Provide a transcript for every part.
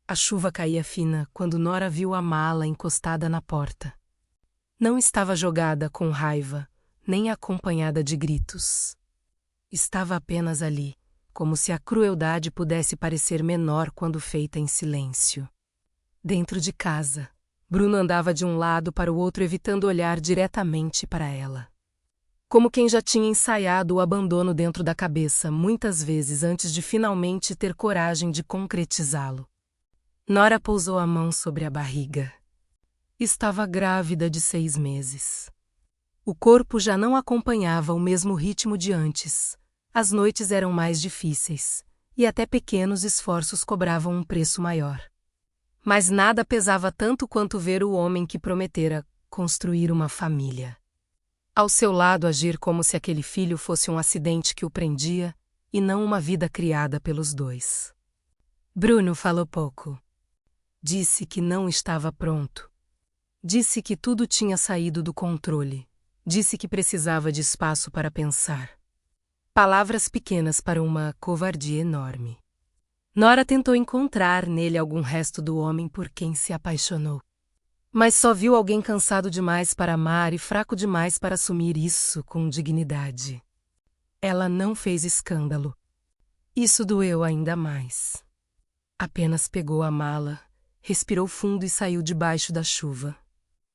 A chuva caía fina quando Nora viu a mala encostada na porta. Não estava jogada com raiva, nem acompanhada de gritos. Estava apenas ali, como se a crueldade pudesse parecer menor quando feita em silêncio. Dentro de casa, Bruno andava de um lado para o outro evitando olhar diretamente para ela. Como quem já tinha ensaiado o abandono dentro da cabeça muitas vezes antes de finalmente ter coragem de concretizá-lo. Nora pousou a mão sobre a barriga. Estava grávida de 6 meses. O corpo já não acompanhava o mesmo ritmo de antes. As noites eram mais difíceis, e até pequenos esforços cobravam um preço maior. Mas nada pesava tanto quanto ver o homem que prometera construir uma família. Ao seu lado agir como se aquele filho fosse um acidente que o prendia e não uma vida criada pelos dois. Bruno falou pouco. Disse que não estava pronto. Disse que tudo tinha saído do controle. Disse que precisava de espaço para pensar. Palavras pequenas para uma covardia enorme. Nora tentou encontrar nele algum resto do homem por quem se apaixonou. Mas só viu alguém cansado demais para amar e fraco demais para assumir isso com dignidade. Ela não fez escândalo. Isso doeu ainda mais. Apenas pegou a mala, respirou fundo e saiu debaixo da chuva.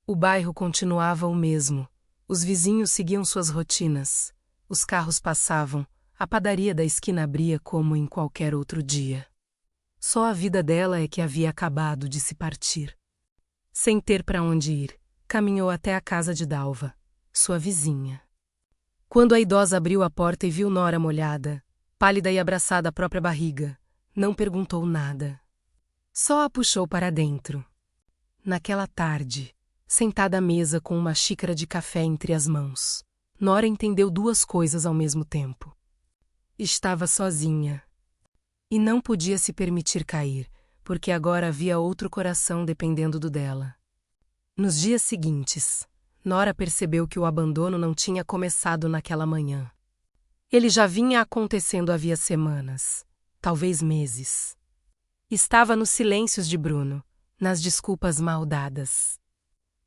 O bairro continuava o mesmo. Os vizinhos seguiam suas rotinas. Os carros passavam. A padaria da esquina abria como em qualquer outro dia. Só a vida dela é que havia acabado de se partir. Sem ter para onde ir, caminhou até a casa de Dalva, sua vizinha. Quando a idosa abriu a porta e viu Nora molhada, pálida e abraçada à própria barriga, não perguntou nada. Só a puxou para dentro. Naquela tarde, sentada à mesa com uma xícara de café entre as mãos, Nora entendeu 2 coisas ao mesmo tempo. Estava sozinha. E não podia se permitir cair, porque agora havia outro coração dependendo do dela. Nos dias seguintes, Nora percebeu que o abandono não tinha começado naquela manhã. Ele já vinha acontecendo havia semanas, talvez meses. Estava nos silêncios de Bruno, nas desculpas mal dadas,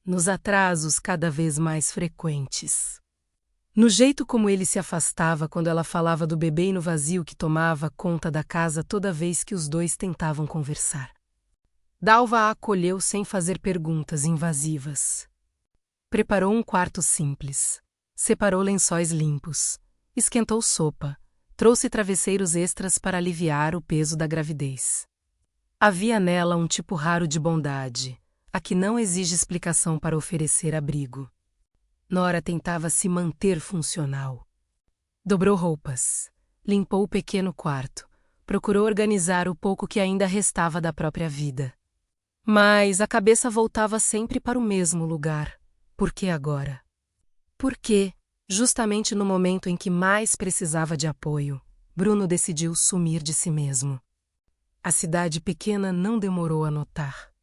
nos atrasos cada vez mais frequentes. No jeito como ele se afastava quando ela falava do bebê e no vazio que tomava conta da casa toda vez que os dois tentavam conversar. Dalva a acolheu sem fazer perguntas invasivas. Preparou um quarto simples, separou lençóis limpos, esquentou sopa, trouxe travesseiros extras para aliviar o peso da gravidez. Havia nela um tipo raro de bondade, a que não exige explicação para oferecer abrigo. Nora tentava se manter funcional. Dobrou roupas, limpou o pequeno quarto, procurou organizar o pouco que ainda restava da própria vida. Mas a cabeça voltava sempre para o mesmo lugar. Por que agora? Por que, justamente no momento em que mais precisava de apoio, Bruno decidiu sumir de si mesmo? A cidade pequena não demorou a notar.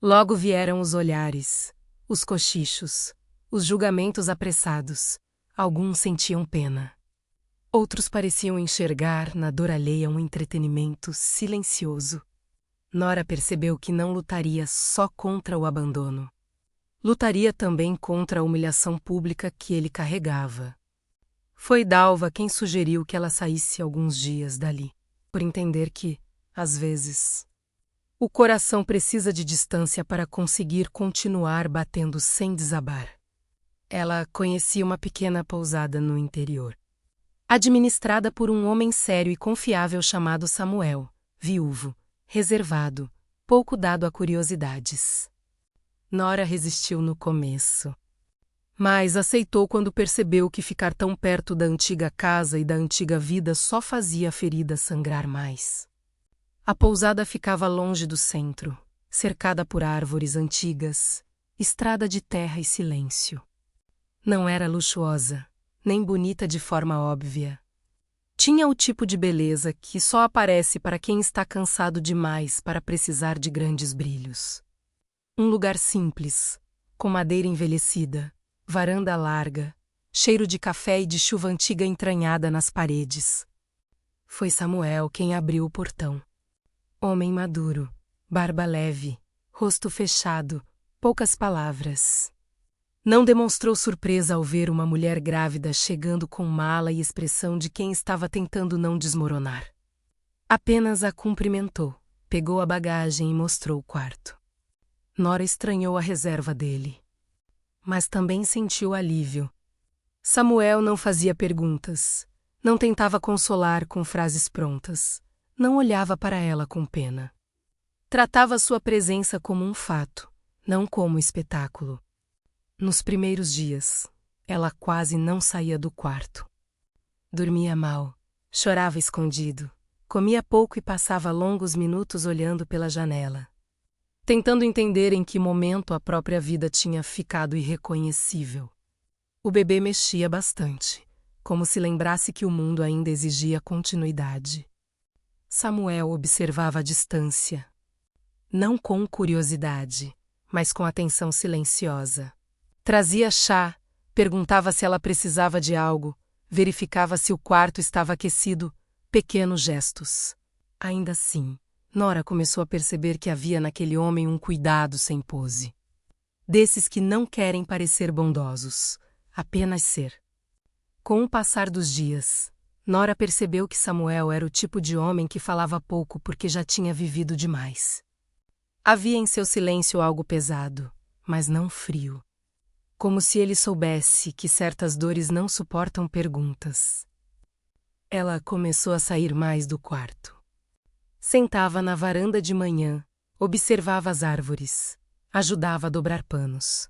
Logo vieram os olhares, os cochichos, os julgamentos apressados. Alguns sentiam pena. Outros pareciam enxergar na dor alheia um entretenimento silencioso. Nora percebeu que não lutaria só contra o abandono. Lutaria também contra a humilhação pública que ele carregava. Foi Dalva quem sugeriu que ela saísse alguns dias dali, por entender que, às vezes, o coração precisa de distância para conseguir continuar batendo sem desabar. Ela conhecia uma pequena pousada no interior, administrada por um homem sério e confiável chamado Samuel, viúvo, reservado, pouco dado a curiosidades. Nora resistiu no começo, mas aceitou quando percebeu que ficar tão perto da antiga casa e da antiga vida só fazia a ferida sangrar mais. A pousada ficava longe do centro, cercada por árvores antigas, estrada de terra e silêncio. Não era luxuosa, nem bonita de forma óbvia. Tinha o tipo de beleza que só aparece para quem está cansado demais para precisar de grandes brilhos. Um lugar simples, com madeira envelhecida, varanda larga, cheiro de café e de chuva antiga entranhada nas paredes. Foi Samuel quem abriu o portão. Homem maduro, barba leve, rosto fechado, poucas palavras. Não demonstrou surpresa ao ver uma mulher grávida chegando com mala e expressão de quem estava tentando não desmoronar. Apenas a cumprimentou, pegou a bagagem e mostrou o quarto. Nora estranhou a reserva dele, mas também sentiu alívio. Samuel não fazia perguntas, não tentava consolar com frases prontas, não olhava para ela com pena. Tratava sua presença como um fato, não como espetáculo. Nos primeiros dias, ela quase não saía do quarto. Dormia mal, chorava escondido, comia pouco e passava longos minutos olhando pela janela, tentando entender em que momento a própria vida tinha ficado irreconhecível. O bebê mexia bastante, como se lembrasse que o mundo ainda exigia continuidade. Samuel observava à distância, não com curiosidade, mas com atenção silenciosa. Trazia chá, perguntava se ela precisava de algo, verificava se o quarto estava aquecido, pequenos gestos. Ainda assim, Nora começou a perceber que havia naquele homem um cuidado sem pose. Desses que não querem parecer bondosos, apenas ser. Com o passar dos dias, Nora percebeu que Samuel era o tipo de homem que falava pouco porque já tinha vivido demais. Havia em seu silêncio algo pesado, mas não frio. Como se ele soubesse que certas dores não suportam perguntas. Ela começou a sair mais do quarto. Sentava na varanda de manhã, observava as árvores, ajudava a dobrar panos.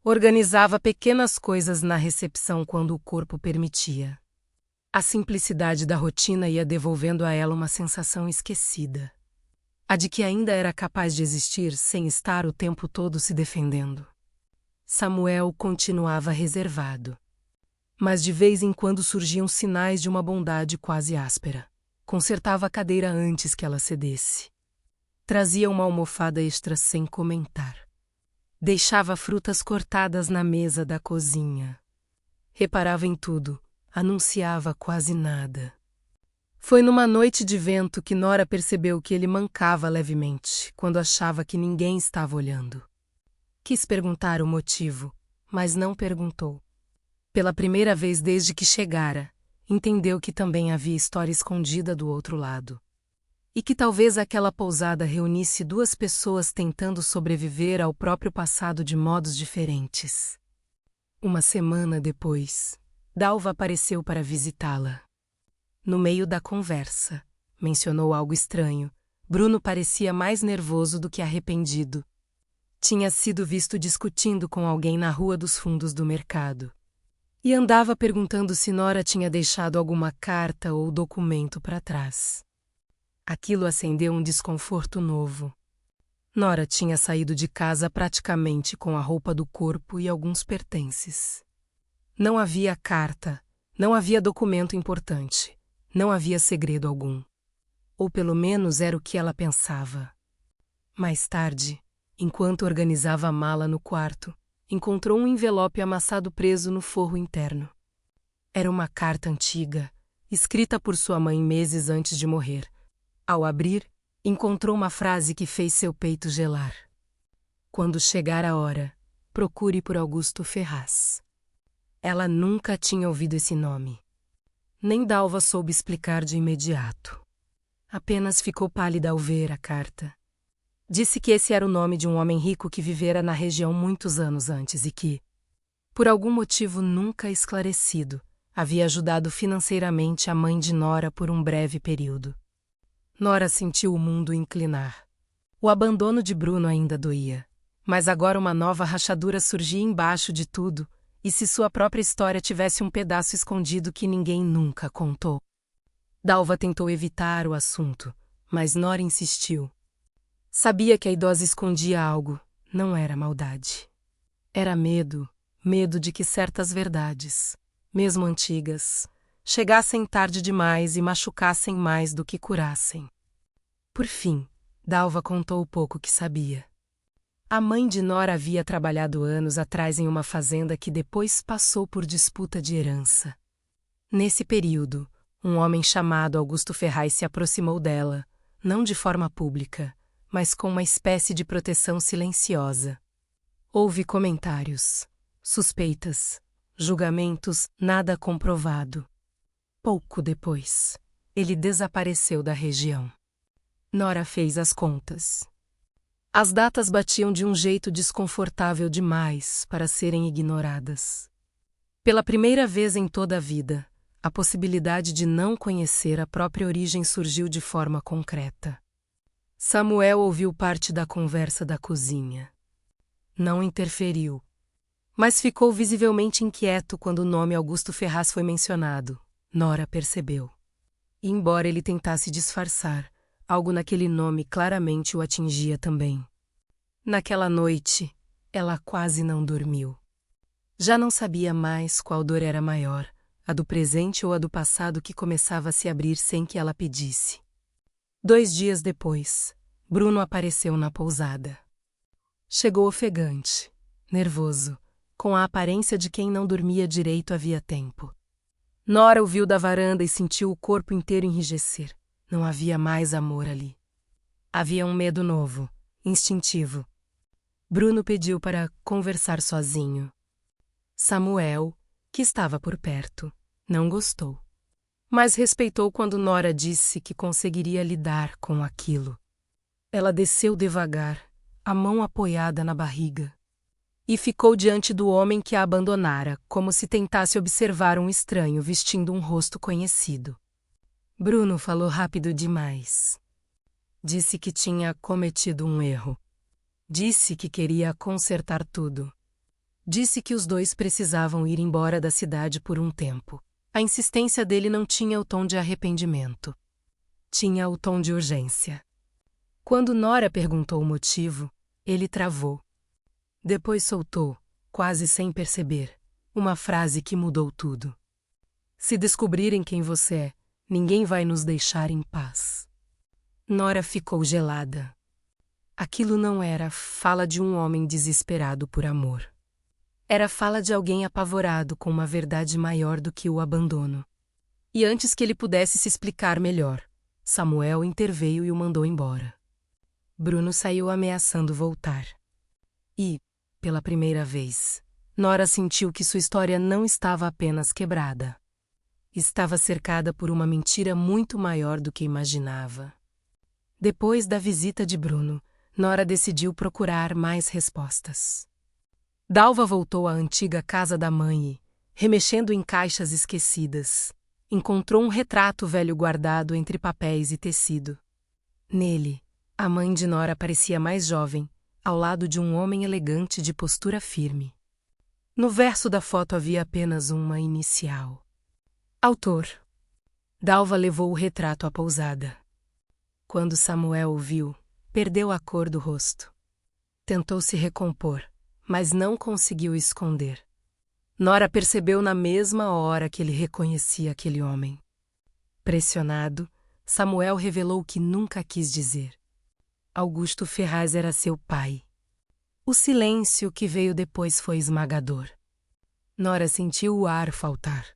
Organizava pequenas coisas na recepção quando o corpo permitia. A simplicidade da rotina ia devolvendo a ela uma sensação esquecida. A de que ainda era capaz de existir sem estar o tempo todo se defendendo. Samuel continuava reservado. Mas de vez em quando surgiam sinais de uma bondade quase áspera. Consertava a cadeira antes que ela cedesse. Trazia uma almofada extra sem comentar. Deixava frutas cortadas na mesa da cozinha. Reparava em tudo, anunciava quase nada. Foi numa noite de vento que Nora percebeu que ele mancava levemente, quando achava que ninguém estava olhando. Quis perguntar o motivo, mas não perguntou. Pela primeira vez desde que chegara, entendeu que também havia história escondida do outro lado. E que talvez aquela pousada reunisse duas pessoas tentando sobreviver ao próprio passado de modos diferentes. Uma semana depois, Dalva apareceu para visitá-la. No meio da conversa, mencionou algo estranho. Bruno parecia mais nervoso do que arrependido. Tinha sido visto discutindo com alguém na rua dos fundos do mercado. E andava perguntando se Nora tinha deixado alguma carta ou documento para trás. Aquilo acendeu um desconforto novo. Nora tinha saído de casa praticamente com a roupa do corpo e alguns pertences. Não havia carta, não havia documento importante, não havia segredo algum. Ou pelo menos era o que ela pensava. Mais tarde, enquanto organizava a mala no quarto, encontrou um envelope amassado preso no forro interno. Era uma carta antiga, escrita por sua mãe meses antes de morrer. Ao abrir, encontrou uma frase que fez seu peito gelar. Quando chegar a hora, procure por Augusto Ferraz. Ela nunca tinha ouvido esse nome. Nem Dalva soube explicar de imediato. Apenas ficou pálida ao ver a carta. Disse que esse era o nome de um homem rico que vivera na região muitos anos antes e que, por algum motivo nunca esclarecido, havia ajudado financeiramente a mãe de Nora por um breve período. Nora sentiu o mundo inclinar. O abandono de Bruno ainda doía, mas agora uma nova rachadura surgia embaixo de tudo, e se sua própria história tivesse um pedaço escondido que ninguém nunca contou. Dalva tentou evitar o assunto, mas Nora insistiu. Sabia que a idosa escondia algo, não era maldade. Era medo, medo de que certas verdades, mesmo antigas, chegassem tarde demais e machucassem mais do que curassem. Por fim, Dalva contou o pouco que sabia. A mãe de Nora havia trabalhado anos atrás em uma fazenda que depois passou por disputa de herança. Nesse período, um homem chamado Augusto Ferraz se aproximou dela, não de forma pública, mas com uma espécie de proteção silenciosa. Houve comentários, suspeitas, julgamentos, nada comprovado. Pouco depois, ele desapareceu da região. Nora fez as contas. As datas batiam de um jeito desconfortável demais para serem ignoradas. Pela primeira vez em toda a vida, a possibilidade de não conhecer a própria origem surgiu de forma concreta. Samuel ouviu parte da conversa da cozinha. Não interferiu, mas ficou visivelmente inquieto quando o nome Augusto Ferraz foi mencionado. Nora percebeu. E embora ele tentasse disfarçar, algo naquele nome claramente o atingia também. Naquela noite, ela quase não dormiu. Já não sabia mais qual dor era maior, a do presente ou a do passado que começava a se abrir sem que ela pedisse. 2 dias depois, Bruno apareceu na pousada. Chegou ofegante, nervoso, com a aparência de quem não dormia direito havia tempo. Nora o viu da varanda e sentiu o corpo inteiro enrijecer. Não havia mais amor ali. Havia um medo novo, instintivo. Bruno pediu para conversar sozinho. Samuel, que estava por perto, não gostou. Mas respeitou quando Nora disse que conseguiria lidar com aquilo. Ela desceu devagar, a mão apoiada na barriga, e ficou diante do homem que a abandonara, como se tentasse observar um estranho vestindo um rosto conhecido. Bruno falou rápido demais. Disse que tinha cometido um erro. Disse que queria consertar tudo. Disse que os dois precisavam ir embora da cidade por um tempo. A insistência dele não tinha o tom de arrependimento. Tinha o tom de urgência. Quando Nora perguntou o motivo, ele travou. Depois soltou, quase sem perceber, uma frase que mudou tudo. Se descobrirem quem você é, ninguém vai nos deixar em paz. Nora ficou gelada. Aquilo não era fala de um homem desesperado por amor. Era fala de alguém apavorado com uma verdade maior do que o abandono. E antes que ele pudesse se explicar melhor, Samuel interveio e o mandou embora. Bruno saiu ameaçando voltar. E, pela primeira vez, Nora sentiu que sua história não estava apenas quebrada. Estava cercada por uma mentira muito maior do que imaginava. Depois da visita de Bruno, Nora decidiu procurar mais respostas. Dalva voltou à antiga casa da mãe e, remexendo em caixas esquecidas, encontrou um retrato velho guardado entre papéis e tecido. Nele, a mãe de Nora parecia mais jovem, ao lado de um homem elegante de postura firme. No verso da foto havia apenas uma inicial. Autor. Dalva levou o retrato à pousada. Quando Samuel o viu, perdeu a cor do rosto. Tentou se recompor, mas não conseguiu esconder. Nora percebeu na mesma hora que ele reconhecia aquele homem. Pressionado, Samuel revelou o que nunca quis dizer. Augusto Ferraz era seu pai. O silêncio que veio depois foi esmagador. Nora sentiu o ar faltar.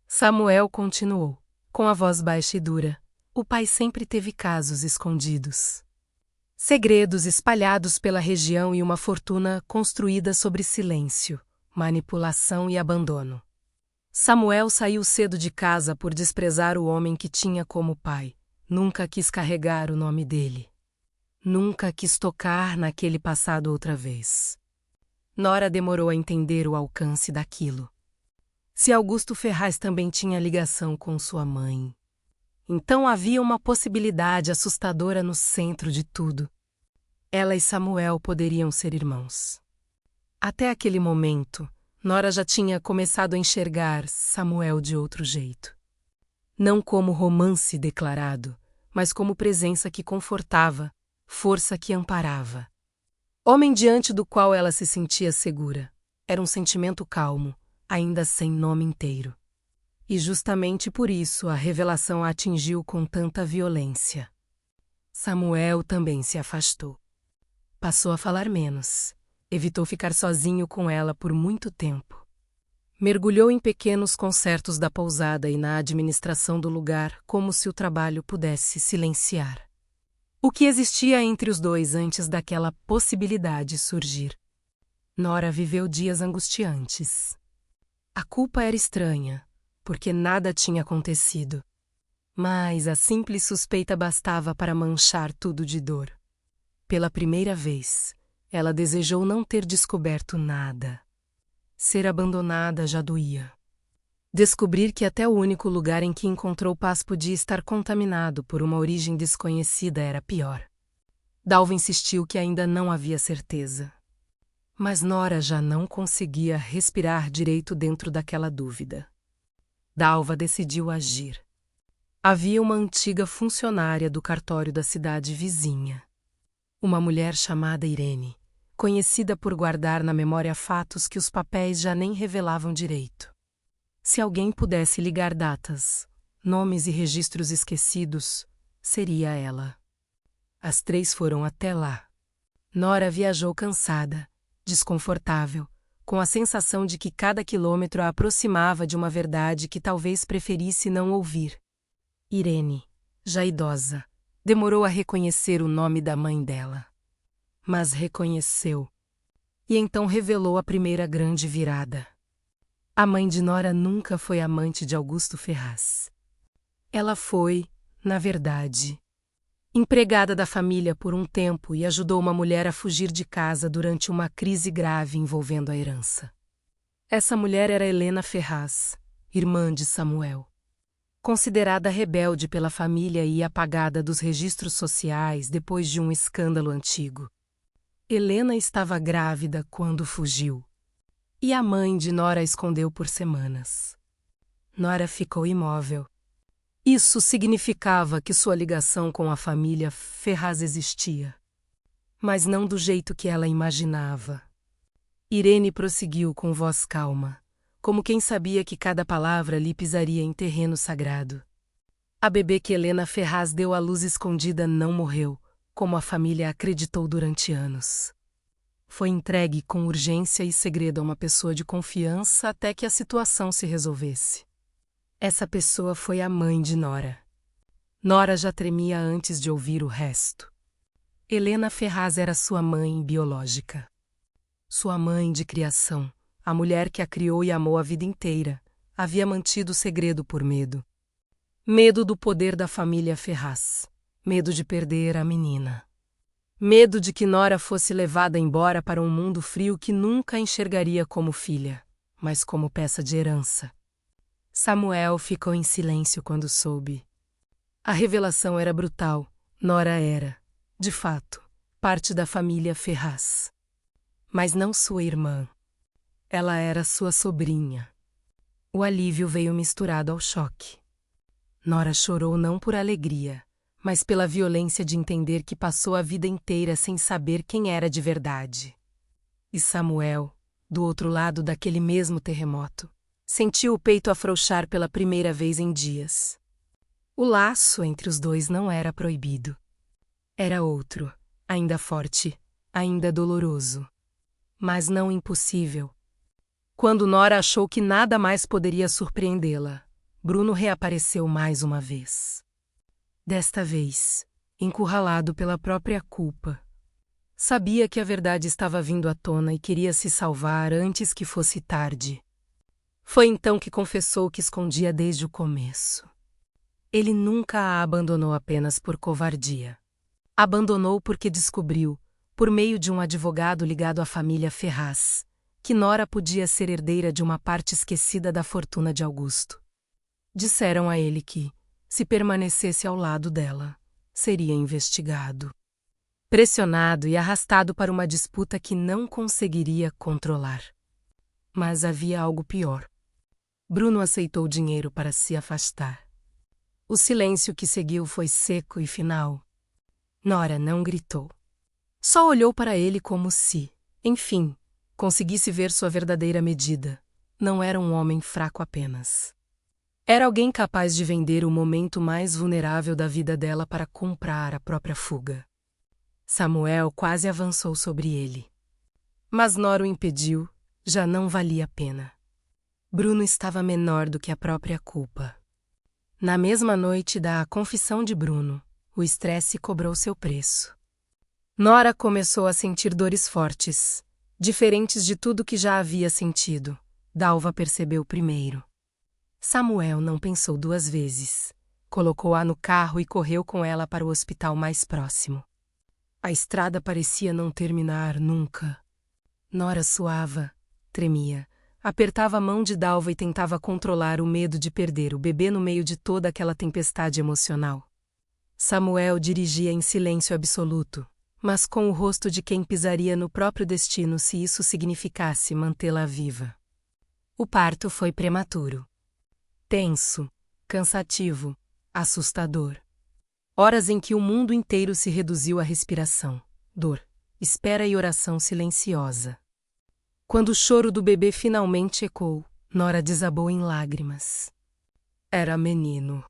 Samuel continuou, com a voz baixa e dura. O pai sempre teve casos escondidos. Segredos espalhados pela região e uma fortuna construída sobre silêncio, manipulação e abandono. Samuel saiu cedo de casa por desprezar o homem que tinha como pai. Nunca quis carregar o nome dele. Nunca quis tocar naquele passado outra vez. Nora demorou a entender o alcance daquilo. Se Augusto Ferraz também tinha ligação com sua mãe, então havia uma possibilidade assustadora no centro de tudo. Ela e Samuel poderiam ser irmãos. Até aquele momento, Nora já tinha começado a enxergar Samuel de outro jeito. Não como romance declarado, mas como presença que confortava, força que amparava. Homem diante do qual ela se sentia segura. Era um sentimento calmo, ainda sem nome inteiro. E justamente por isso a revelação a atingiu com tanta violência. Samuel também se afastou. Passou a falar menos. Evitou ficar sozinho com ela por muito tempo. Mergulhou em pequenos concertos da pousada e na administração do lugar como se o trabalho pudesse silenciar. O que existia entre os dois antes daquela possibilidade surgir? Nora viveu dias angustiantes. A culpa era estranha, porque nada tinha acontecido. Mas a simples suspeita bastava para manchar tudo de dor. Pela primeira vez, ela desejou não ter descoberto nada. Ser abandonada já doía. Descobrir que até o único lugar em que encontrou paz podia estar contaminado por uma origem desconhecida era pior. Dalva insistiu que ainda não havia certeza. Mas Nora já não conseguia respirar direito dentro daquela dúvida. Dalva decidiu agir. Havia uma antiga funcionária do cartório da cidade vizinha. Uma mulher chamada Irene, conhecida por guardar na memória fatos que os papéis já nem revelavam direito. Se alguém pudesse ligar datas, nomes e registros esquecidos, seria ela. As três foram até lá. Nora viajou cansada, desconfortável, com a sensação de que cada quilômetro a aproximava de uma verdade que talvez preferisse não ouvir. Irene, já idosa, demorou a reconhecer o nome da mãe dela. Mas reconheceu. E então revelou a primeira grande virada. A mãe de Nora nunca foi amante de Augusto Ferraz. Ela foi, na verdade, empregada da família por um tempo e ajudou uma mulher a fugir de casa durante uma crise grave envolvendo a herança. Essa mulher era Helena Ferraz, irmã de Samuel. Considerada rebelde pela família e apagada dos registros sociais depois de um escândalo antigo. Helena estava grávida quando fugiu. E a mãe de Nora a escondeu por semanas. Nora ficou imóvel. Isso significava que sua ligação com a família Ferraz existia. Mas não do jeito que ela imaginava. Irene prosseguiu com voz calma, como quem sabia que cada palavra lhe pisaria em terreno sagrado. A bebê que Helena Ferraz deu à luz escondida não morreu, como a família acreditou durante anos. Foi entregue com urgência e segredo a uma pessoa de confiança até que a situação se resolvesse. Essa pessoa foi a mãe de Nora. Nora já tremia antes de ouvir o resto. Helena Ferraz era sua mãe biológica. Sua mãe de criação, a mulher que a criou e amou a vida inteira, havia mantido o segredo por medo. Medo do poder da família Ferraz. Medo de perder a menina. Medo de que Nora fosse levada embora para um mundo frio que nunca a enxergaria como filha, mas como peça de herança. Samuel ficou em silêncio quando soube. A revelação era brutal. Nora era, de fato, parte da família Ferraz. Mas não sua irmã. Ela era sua sobrinha. O alívio veio misturado ao choque. Nora chorou não por alegria, mas pela violência de entender que passou a vida inteira sem saber quem era de verdade. E Samuel, do outro lado daquele mesmo terremoto, sentiu o peito afrouxar pela primeira vez em dias. O laço entre os dois não era proibido. Era outro, ainda forte, ainda doloroso. Mas não impossível. Quando Nora achou que nada mais poderia surpreendê-la, Bruno reapareceu mais uma vez. Desta vez, encurralado pela própria culpa. Sabia que a verdade estava vindo à tona e queria se salvar antes que fosse tarde. Foi então que confessou que escondia desde o começo. Ele nunca a abandonou apenas por covardia. Abandonou porque descobriu, por meio de um advogado ligado à família Ferraz, que Nora podia ser herdeira de uma parte esquecida da fortuna de Augusto. Disseram a ele que, se permanecesse ao lado dela, seria investigado. Pressionado e arrastado para uma disputa que não conseguiria controlar. Mas havia algo pior. Bruno aceitou dinheiro para se afastar. O silêncio que seguiu foi seco e final. Nora não gritou. Só olhou para ele como se, enfim, conseguisse ver sua verdadeira medida. Não era um homem fraco apenas. Era alguém capaz de vender o momento mais vulnerável da vida dela para comprar a própria fuga. Samuel quase avançou sobre ele. Mas Nora o impediu, já não valia a pena. Bruno estava menor do que a própria culpa. Na mesma noite da confissão de Bruno, O estresse cobrou seu preço. Nora começou a sentir dores fortes, diferentes de tudo que já havia sentido. Dalva percebeu primeiro. Samuel não pensou duas vezes. Colocou-a no carro e correu com ela para o hospital mais próximo. A estrada parecia não terminar nunca. Nora suava, tremia, apertava a mão de Dalva e tentava controlar o medo de perder o bebê no meio de toda aquela tempestade emocional. Samuel dirigia em silêncio absoluto, mas com o rosto de quem pisaria no próprio destino se isso significasse mantê-la viva. O parto foi prematuro. Tenso, cansativo, assustador. Horas em que o mundo inteiro se reduziu à respiração, dor, espera e oração silenciosa. Quando o choro do bebê finalmente ecoou, Nora desabou em lágrimas. Era menino.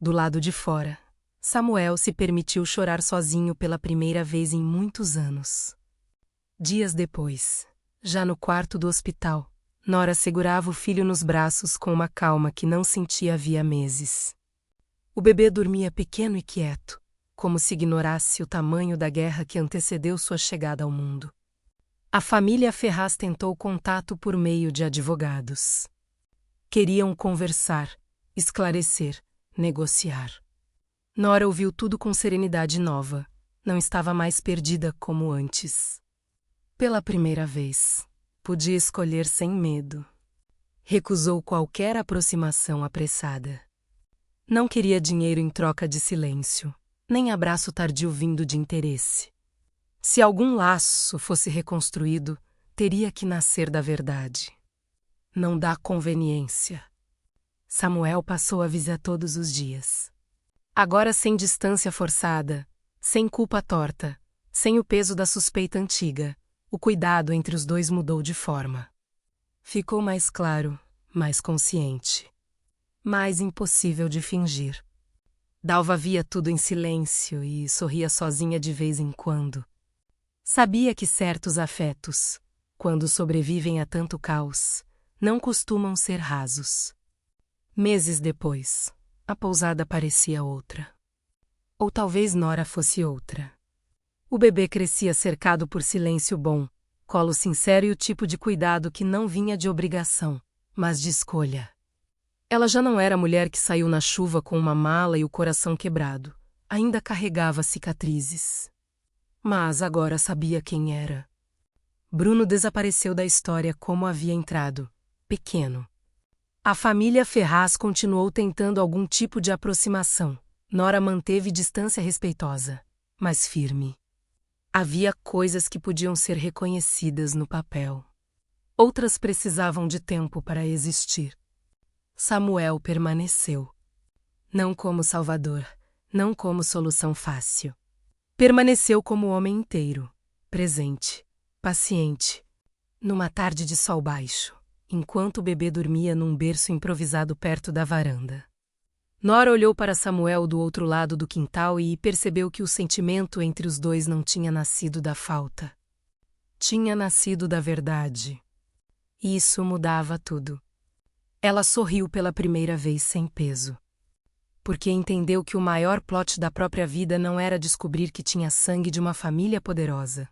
Do lado de fora, Samuel se permitiu chorar sozinho pela primeira vez em muitos anos. Dias depois, já no quarto do hospital, Nora segurava o filho nos braços com uma calma que não sentia havia meses. O bebê dormia pequeno e quieto, como se ignorasse o tamanho da guerra que antecedeu sua chegada ao mundo. A família Ferraz tentou contato por meio de advogados. Queriam conversar, esclarecer, negociar. Nora ouviu tudo com serenidade nova. Não estava mais perdida como antes. Pela primeira vez, podia escolher sem medo. Recusou qualquer aproximação apressada. Não queria dinheiro em troca de silêncio, nem abraço tardio vindo de interesse. Se algum laço fosse reconstruído, teria que nascer da verdade. Não dá conveniência. Samuel passou a visitar todos os dias. Agora sem distância forçada, sem culpa torta, sem o peso da suspeita antiga, o cuidado entre os dois mudou de forma. Ficou mais claro, mais consciente. Mais impossível de fingir. Dalva via tudo em silêncio e sorria sozinha de vez em quando. Sabia que certos afetos, quando sobrevivem a tanto caos, não costumam ser rasos. Meses depois, a pousada parecia outra. Ou talvez Nora fosse outra. O bebê crescia cercado por silêncio bom, colo sincero e o tipo de cuidado que não vinha de obrigação, mas de escolha. Ela já não era a mulher que saiu na chuva com uma mala e o coração quebrado. Ainda carregava cicatrizes. Mas agora sabia quem era. Bruno desapareceu da história como havia entrado, pequeno. A família Ferraz continuou tentando algum tipo de aproximação. Nora manteve distância respeitosa, mas firme. Havia coisas que podiam ser reconhecidas no papel. Outras precisavam de tempo para existir. Samuel permaneceu. Não como salvador, não como solução fácil. Permaneceu como homem inteiro, presente, paciente. Numa tarde de sol baixo, enquanto o bebê dormia num berço improvisado perto da varanda. Nora olhou para Samuel do outro lado do quintal e percebeu que o sentimento entre os dois não tinha nascido da falta. Tinha nascido da verdade. E isso mudava tudo. Ela sorriu pela primeira vez sem peso. Porque entendeu que o maior plot da própria vida não era descobrir que tinha sangue de uma família poderosa.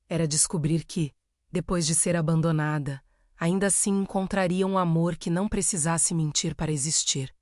Era descobrir que, depois de ser abandonada, ainda assim encontraria um amor que não precisasse mentir para existir.